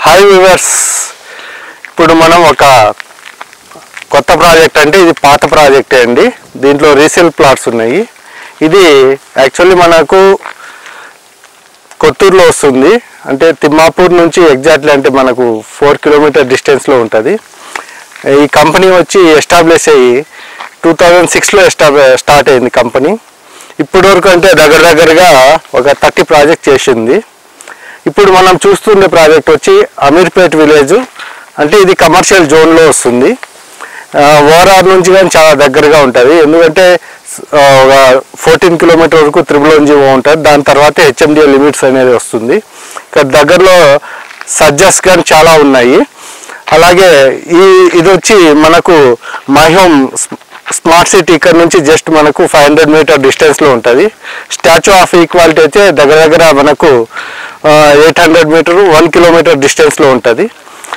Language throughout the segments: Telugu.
హాయ్ వ్యూవర్స్, ఇప్పుడు మనం ఒక కొత్త ప్రాజెక్ట్, అంటే ఇది పాత ప్రాజెక్టే అండి. దీంట్లో రీసేల్ ప్లాట్స్ ఉన్నాయి. ఇది యాక్చువల్లీ మనకు కొత్తూరులో వస్తుంది, అంటే తిమ్మాపూర్ నుంచి ఎగ్జాక్ట్లీ అంటే మనకు 4 కిలోమీటర్ డిస్టెన్స్లో ఉంటుంది. ఈ కంపెనీ వచ్చి ఎస్టాబ్లిష్ అయ్యి 2006లో స్టార్ట్ అయింది కంపెనీ. ఇప్పటి వరకు అంటే దగ్గరగా ఒక 30 ప్రాజెక్ట్ చేసింది. ఇప్పుడు మనం చూస్తుండే ప్రాజెక్ట్ వచ్చి అమీర్పేట్ విలేజ్, అంటే ఇది కమర్షియల్ జోన్లో వస్తుంది. ఓఆర్ఆర్ నుంచి కానీ చాలా దగ్గరగా ఉంటుంది, ఎందుకంటే ఒక 14 కిలోమీటర్ వరకు త్రిబుల్ ఉంటుంది. దాని తర్వాత హెచ్ఎండిఏ లిమిట్స్ అనేది వస్తుంది. ఇక్కడ దగ్గరలో సజ్జస్ కానీ చాలా ఉన్నాయి. అలాగే ఇది వచ్చి మనకు మై హోమ్ స్మార్ట్ సిటీ ఇక్కడ నుంచి జస్ట్ మనకు 500 మీటర్ డిస్టెన్స్లో ఉంటుంది. స్టాచ్యూ ఆఫ్ ఈక్వాలిటీ అయితే దగ్గర మనకు 800 మీటర్ 1 కిలోమీటర్ డిస్టెన్స్లో ఉంటుంది.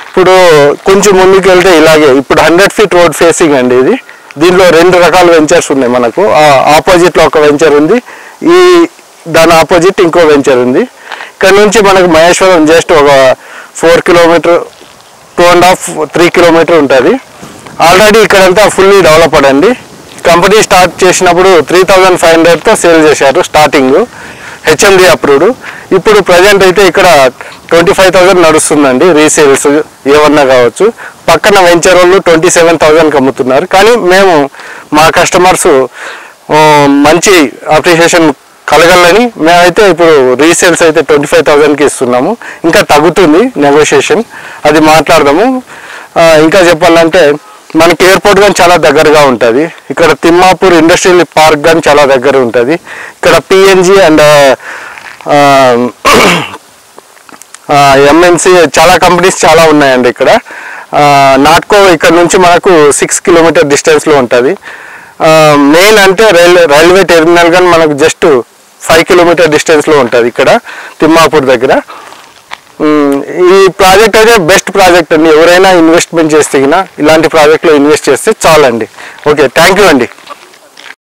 ఇప్పుడు కొంచెం ముందుకు వెళ్తే ఇలాగే ఇప్పుడు 100 ఫీట్ రోడ్ ఫేసింగ్ అండి ఇది. దీనిలో 2 రకాల వెంచర్స్ ఉన్నాయి. మనకు ఆపోజిట్లో ఒక వెంచర్ ఉంది, దాని ఆపోజిట్ ఇంకో వెంచర్ ఉంది. ఇక్కడ నుంచి మనకు మహేశ్వరం జస్ట్ ఒక 4 కిలోమీటర్ 2.5-3 కిలోమీటర్ ఉంటుంది. ఆల్రెడీ ఇక్కడంతా ఫుల్లీ డెవలప్డ్ అండి. కంపెనీ స్టార్ట్ చేసినప్పుడు 3500తో సేల్ చేశారు స్టార్టింగ్, హెచ్ఎండి అప్రూవ్డ్. ఇప్పుడు ప్రజెంట్ అయితే ఇక్కడ 25,000 నడుస్తుందండి రీసేల్స్ ఏమన్నా కావచ్చు. పక్కన వెంచర్ వాళ్ళు 27,000కి అమ్ముతున్నారు. కానీ మేము మా కస్టమర్స్ మంచి అప్రిషియేషన్ కలగాలని మేమైతే ఇప్పుడు రీసేల్స్ అయితే 25,000కి ఇస్తున్నాము. ఇంకా తగ్గుతుంది నెగోషియేషన్, అది మాట్లాడదాము. ఇంకా చెప్పాలంటే మనకి ఎయిర్పోర్ట్ కానీ చాలా దగ్గరగా ఉంటుంది. ఇక్కడ తిమ్మాపూర్ ఇండస్ట్రియల్ పార్క్ కానీ చాలా దగ్గర ఉంటుంది. ఇక్కడ పిఎన్జి అండ్ ఎంఎన్సి చాలా కంపెనీస్ చాలా ఉన్నాయండి ఇక్కడ. నాట్కో ఇక్కడ నుంచి మనకు 6 కిలోమీటర్ డిస్టెన్స్లో ఉంటుంది. మెయిన్ అంటే రైల్వే టెర్మినల్ కానీ మనకు జస్ట్ 5 కిలోమీటర్ డిస్టెన్స్లో ఉంటుంది ఇక్కడ తిమ్మాపూర్ దగ్గర. ఈ ప్రాజెక్ట్ అయితే బెస్ట్ ప్రాజెక్ట్ అండి. ఎవరైనా ఇన్వెస్ట్మెంట్ చేస్తే ఇలాంటి ప్రాజెక్ట్లో ఇన్వెస్ట్ చేస్తే చాలండి. ఓకే, థ్యాంక్ యూ అండి.